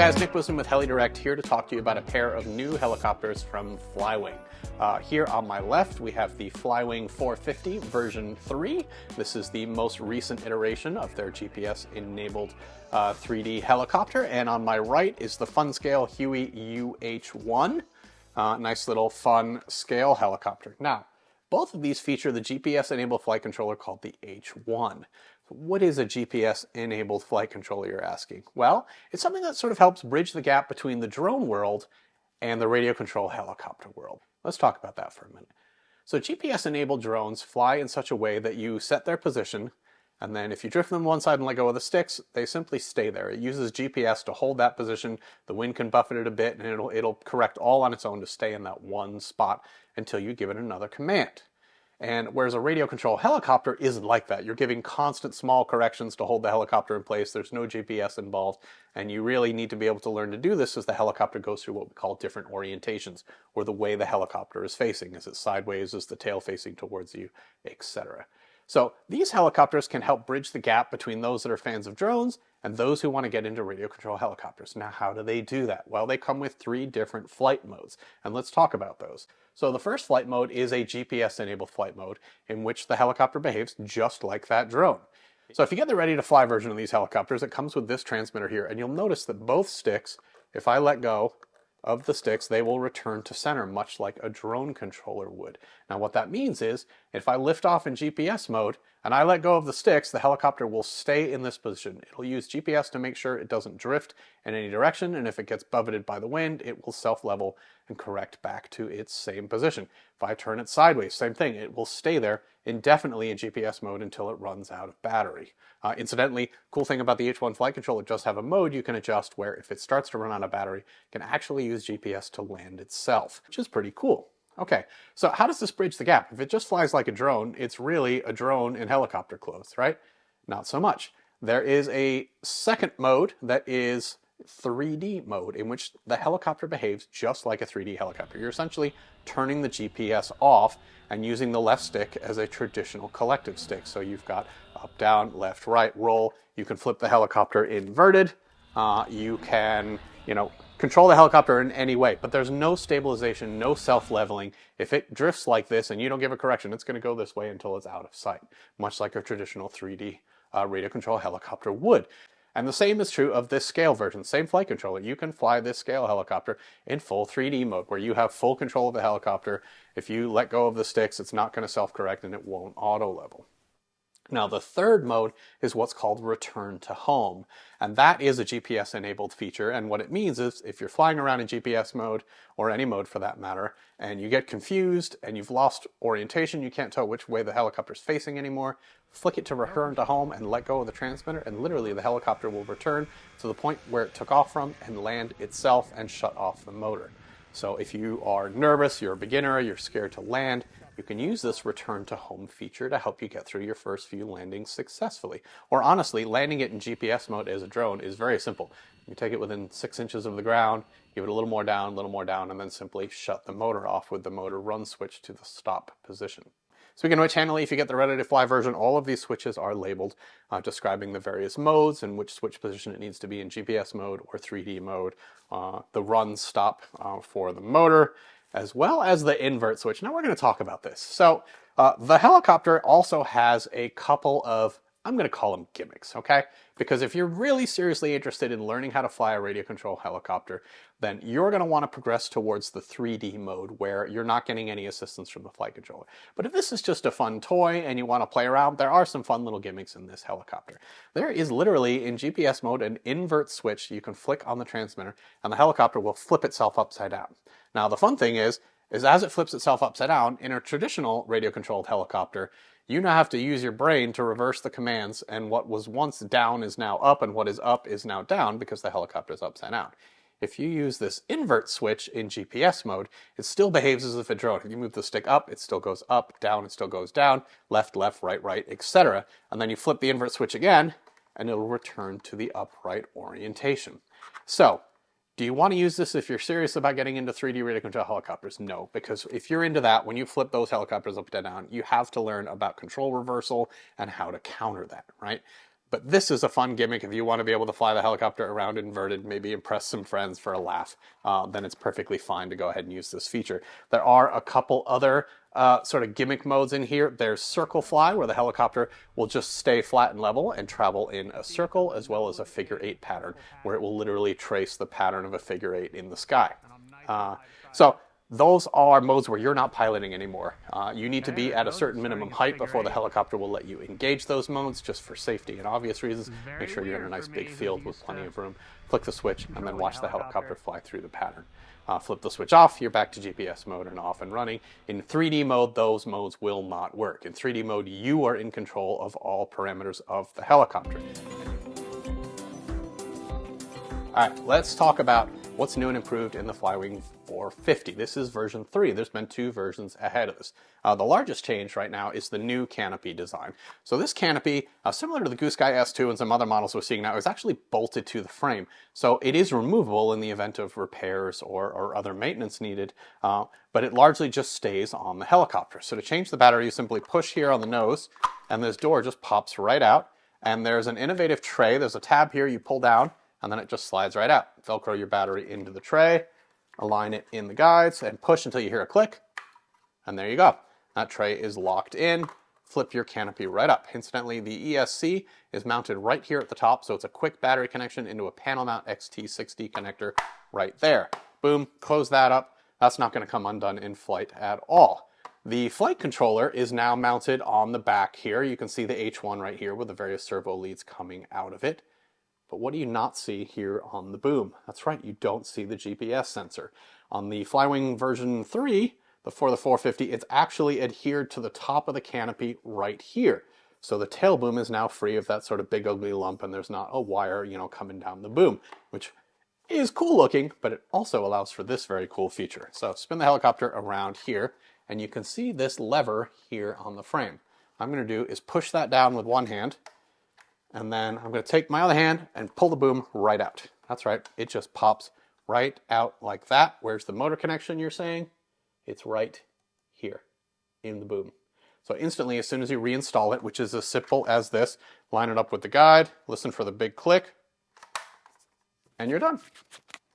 guys, Nick Wisdom with HeliDirect here to talk to you about a pair of new helicopters from Flywing. Here on my left we have the Flywing 450 version 3. This is the most recent iteration of their GPS-enabled 3D helicopter, and on my right is the fun scale Huey UH1. Nice little fun scale helicopter. Now, both of these feature the GPS-enabled flight controller called the H1. What is a GPS-enabled flight controller, you're asking? Well, it's something that sort of helps bridge the gap between the drone world and the radio control helicopter world. Let's talk about that for a minute. So GPS-enabled drones fly in such a way that you set their position, and then if you drift them one side and let go of the sticks, they simply stay there. It uses GPS to hold that position. The wind can buffet it a bit, and it'll correct all on its own to stay in that one spot until you give it another command. And whereas a radio control helicopter isn't like that. You're giving constant small corrections to hold the helicopter in place. There's no GPS involved, and you really need to be able to learn to do this as the helicopter goes through what we call different orientations, or the way the helicopter is facing. Is it sideways? Is the tail facing towards you? Etc. So these helicopters can help bridge the gap between those that are fans of drones and those who want to get into radio control helicopters. Now, how do they do that? Well, they come with 3 different flight modes, and let's talk about those. So the first flight mode is a GPS-enabled flight mode in which the helicopter behaves just like that drone. So if you get the ready-to-fly version of these helicopters, it comes with this transmitter here, and you'll notice that both sticks, if I let go of the sticks, they will return to center, much like a drone controller would. Now what that means is, if I lift off in GPS mode, and I let go of the sticks, the helicopter will stay in this position. It'll use GPS to make sure it doesn't drift in any direction, and if it gets buffeted by the wind, it will self-level and correct back to its same position. If I turn it sideways, same thing. It will stay there indefinitely in GPS mode until it runs out of battery. Incidentally, cool thing about the H1 flight controller, it does have a mode you can adjust where if it starts to run out of battery, it can actually use GPS to land itself, which is pretty cool. Okay, so how does this bridge the gap? If it just flies like a drone, it's really a drone in helicopter clothes, right? Not so much. There is a second mode that is 3D mode, in which the helicopter behaves just like a 3D helicopter. You're essentially turning the GPS off and using the left stick as a traditional collective stick. So you've got up, down, left, right, roll. You can flip the helicopter inverted. You can, control the helicopter in any way, but there's no stabilization, no self-leveling. If it drifts like this and you don't give a correction, it's going to go this way until it's out of sight, much like a traditional 3D radio control helicopter would. And the same is true of this scale version, same flight controller. You can fly this scale helicopter in full 3D mode, where you have full control of the helicopter. If you let go of the sticks, it's not going to self-correct and it won't auto-level. Now, the third mode is what's called return to home, and that is a GPS-enabled feature, and what it means is if you're flying around in GPS mode, or any mode for that matter, and you get confused and you've lost orientation, you can't tell which way the helicopter's facing anymore, flick it to return to home and let go of the transmitter, and literally the helicopter will return to the point where it took off from and land itself and shut off the motor. So if you are nervous, you're a beginner, you're scared to land, you can use this return to home feature to help you get through your first few landings successfully. Or honestly, landing it in GPS mode as a drone is very simple. You take it within 6 inches of the ground, give it a little more down, and then simply shut the motor off with the motor run switch to the stop position. Speaking of which, handily, if you get the ready-to-fly version, all of these switches are labeled, describing the various modes and which switch position it needs to be in GPS mode or 3D mode, the run stop for the motor, as well as the invert switch. Now we're going to talk about this. So the helicopter also has a couple of, I'm going to call them gimmicks, okay? Because if you're really seriously interested in learning how to fly a radio control helicopter, then you're going to want to progress towards the 3D mode where you're not getting any assistance from the flight controller. But if this is just a fun toy and you want to play around, there are some fun little gimmicks in this helicopter. There is literally, in GPS mode, an invert switch you can flick on the transmitter and the helicopter will flip itself upside down. Now the fun thing is as it flips itself upside down, in a traditional radio-controlled helicopter, you now have to use your brain to reverse the commands, and what was once down is now up, and what is up is now down because the helicopter is upside down. If you use this invert switch in GPS mode, it still behaves as if a drone. If you move the stick up, it still goes up, down, it still goes down, left, right, etc. And then you flip the invert switch again, and it'll return to the upright orientation. So, do you want to use this if you're serious about getting into 3D radio control helicopters? No, because if you're into that, when you flip those helicopters up and down, you have to learn about control reversal and how to counter that, right? But this is a fun gimmick if you want to be able to fly the helicopter around inverted, maybe impress some friends for a laugh, then it's perfectly fine to go ahead and use this feature. There are a couple other sort of gimmick modes in here. There's circle fly, where the helicopter will just stay flat and level and travel in a circle, as well as a figure 8 pattern, where it will literally trace the pattern of a figure 8 in the sky. So those are modes where you're not piloting anymore. You need to be at a certain minimum height before the helicopter will let you engage those modes, just for safety and obvious reasons. Make sure you're in a nice big field with plenty of room. Flick the switch and then watch the helicopter fly through the pattern. Flip the switch off, you're back to GPS mode and off and running. In 3D mode, those modes will not work. In 3D mode, you are in control of all parameters of the helicopter. All right, let's talk about what's new and improved in the Flywing 450. This is version 3. There's been 2 versions ahead of this. The largest change right now is the new canopy design. So this canopy, similar to the Goose Sky S2 and some other models we're seeing now, is actually bolted to the frame. So it is removable in the event of repairs or other maintenance needed, but it largely just stays on the helicopter. So to change the battery, you simply push here on the nose, and this door just pops right out. And there's an innovative tray. There's a tab here you pull down, and then it just slides right out. Velcro your battery into the tray, align it in the guides, and push until you hear a click, and there you go. That tray is locked in. Flip your canopy right up. Incidentally, the ESC is mounted right here at the top, so it's a quick battery connection into a panel mount XT60 connector right there. Boom, close that up. That's not going to come undone in flight at all. The flight controller is now mounted on the back here. You can see the H1 right here with the various servo leads coming out of it. But what do you not see here on the boom? That's right, you don't see the GPS sensor. On the Flywing version 3, for the 450, it's actually adhered to the top of the canopy right here. So the tail boom is now free of that sort of big ugly lump, and there's not a wire, coming down the boom, which is cool looking, but it also allows for this very cool feature. So spin the helicopter around here, and you can see this lever here on the frame. What I'm going to do is push that down with one hand, and then I'm going to take my other hand and pull the boom right out. That's right, it just pops right out like that. Where's the motor connection you're saying? It's right here in the boom. So instantly, as soon as you reinstall it, which is as simple as this, line it up with the guide, listen for the big click, and you're done.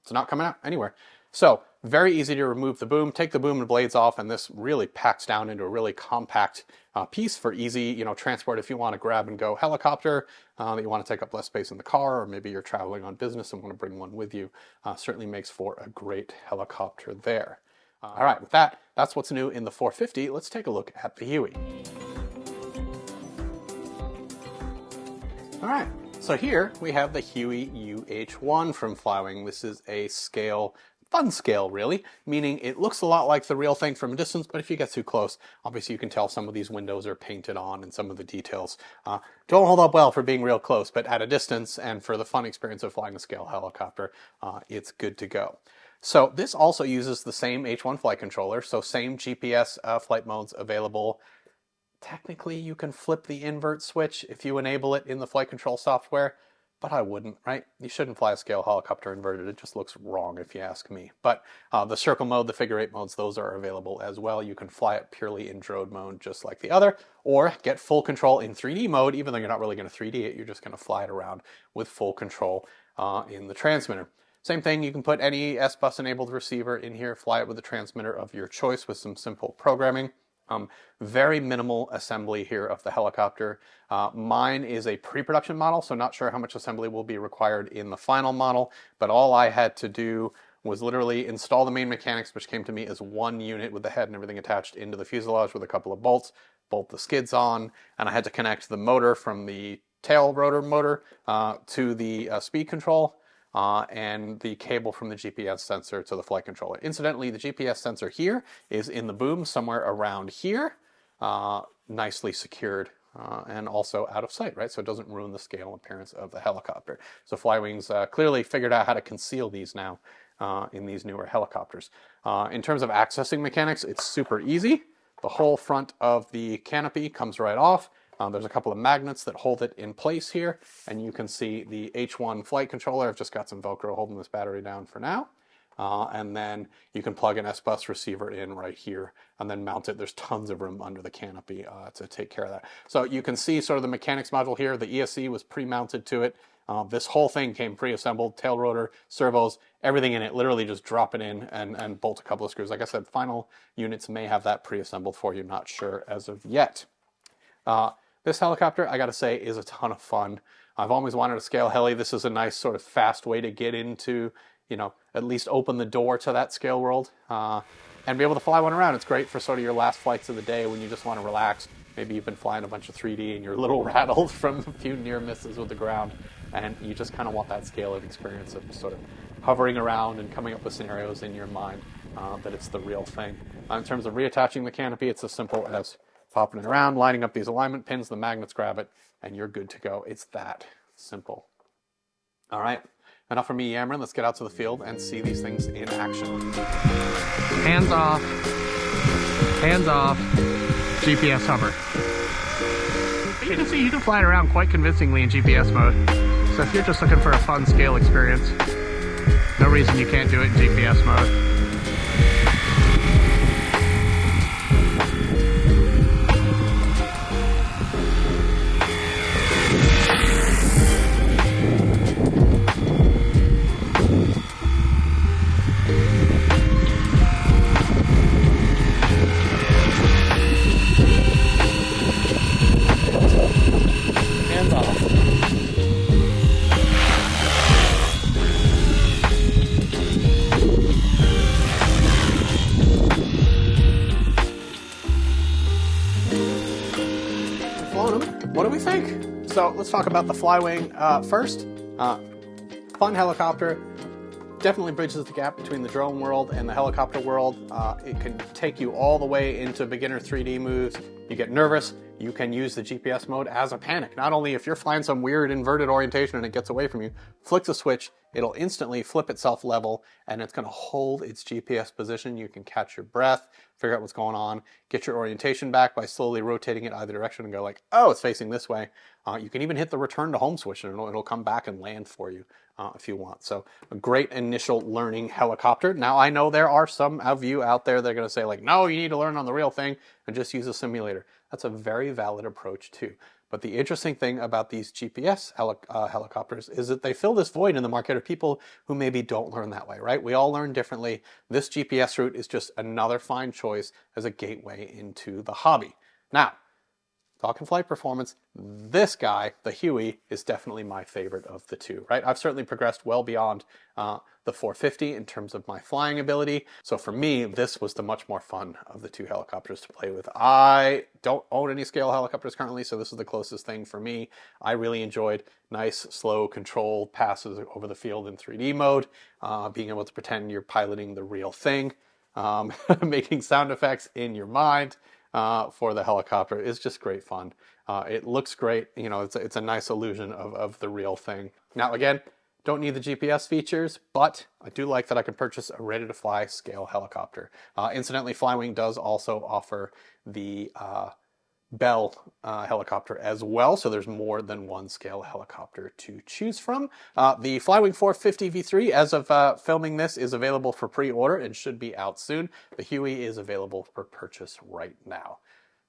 It's not coming out anywhere. So very easy to remove the boom, take the boom and blades off, and this really packs down into a really compact piece for easy, transport. If you want to grab and go helicopter, that you want to take up less space in the car, or maybe you're traveling on business and want to bring one with you, certainly makes for a great helicopter there. All right, with that, that's what's new in the 450. Let's take a look at the Huey. All right, so here we have the Huey UH1 from Flywing. This is a fun scale really, meaning it looks a lot like the real thing from a distance, but if you get too close, obviously you can tell some of these windows are painted on and some of the details don't hold up well for being real close, but at a distance and for the fun experience of flying a scale helicopter, it's good to go. So this also uses the same H1 flight controller, so same GPS flight modes available. Technically, you can flip the invert switch if you enable it in the flight control software, but I wouldn't, right? You shouldn't fly a scale helicopter inverted. It just looks wrong if you ask me. But the circle mode, the figure 8 modes, those are available as well. You can fly it purely in drone mode just like the other, or get full control in 3D mode, even though you're not really going to 3D it, you're just going to fly it around with full control in the transmitter. Same thing, you can put any S-Bus enabled receiver in here, fly it with a transmitter of your choice with some simple programming. Very minimal assembly here of the helicopter. Mine is a pre-production model, so not sure how much assembly will be required in the final model, but all I had to do was literally install the main mechanics, which came to me as one unit with the head and everything attached into the fuselage with a couple of bolts, bolt the skids on, and I had to connect the motor from the tail rotor motor to the speed control. And the cable from the GPS sensor to the flight controller. Incidentally, the GPS sensor here is in the boom somewhere around here, nicely secured and also out of sight, right? So it doesn't ruin the scale and appearance of the helicopter. So Flywing's clearly figured out how to conceal these now in these newer helicopters. In terms of accessing mechanics, it's super easy. The whole front of the canopy comes right off. There's a couple of magnets that hold it in place here, and you can see the H1 flight controller. I've just got some Velcro holding this battery down for now. and then you can plug an S-Bus receiver in right here and then mount it. There's tons of room under the canopy to take care of that. So you can see sort of the mechanics module here. The ESC was pre-mounted to it. This whole thing came pre-assembled, tail rotor, servos, everything in it. Literally just drop it in and bolt a couple of screws. Like I said, final units may have that pre-assembled for you. Not sure as of yet. This helicopter, I gotta say, is a ton of fun. I've always wanted a scale heli. This is a nice sort of fast way to get into, you know, at least open the door to that scale world and be able to fly one around. It's great for sort of your last flights of the day when you just want to relax. Maybe you've been flying a bunch of 3D and you're a little rattled from a few near misses with the ground, and you just kind of want that scale of experience of sort of hovering around and coming up with scenarios in your mind that it's the real thing. In terms of reattaching the canopy, it's as simple as popping it around, lining up these alignment pins, the magnets grab it, and you're good to go. It's that simple. All right, enough from me yammering. Let's get out to the field and see these things in action. Hands off, GPS hover. But you can see you can fly it around quite convincingly in GPS mode. So if you're just looking for a fun scale experience, no reason you can't do it in GPS mode. What do we think? So let's talk about the Flywing first. Fun helicopter. Definitely bridges the gap between the drone world and the helicopter world. It can take you all the way into beginner 3D moves. You get nervous, you can use the GPS mode as a panic. Not only if you're flying some weird inverted orientation and it gets away from you, flick the switch, it'll instantly flip itself level and it's gonna hold its GPS position. You can catch your breath, figure out what's going on, get your orientation back by slowly rotating it either direction and go like, oh, it's facing this way. You can even hit the return to home switch and it'll come back and land for you if you want. So a great initial learning helicopter. Now I know there are some of you out there that are gonna say like, no, you need to learn on the real thing and just use a simulator. That's a very valid approach too. But the interesting thing about these GPS helicopters is that they fill this void in the market of people who maybe don't learn that way, right? We all learn differently. This GPS route is just another fine choice as a gateway into the hobby. Now, talking flight performance, this guy, the Huey, is definitely my favorite of the two, right? I've certainly progressed well beyond the 450 in terms of my flying ability. So for me, this was the much more fun of the two helicopters to play with. I don't own any scale helicopters currently, so this is the closest thing for me. I really enjoyed nice, slow, controlled passes over the field in 3D mode, being able to pretend you're piloting the real thing, making sound effects in your mind. For the helicopter is just great fun. It looks great. You know, it's a nice illusion of the real thing. Now, again, don't need the GPS features, but I do like that I can purchase a ready-to-fly scale helicopter. Incidentally, Flywing does also offer the Bell helicopter as well, so there's more than one scale helicopter to choose from. The Flywing 450 V3, as of filming this, is available for pre-order and should be out soon. The Huey is available for purchase right now.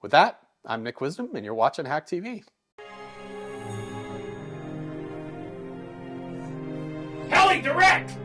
With that, I'm Nick Wisdom, and you're watching Hack TV. Heli Direct!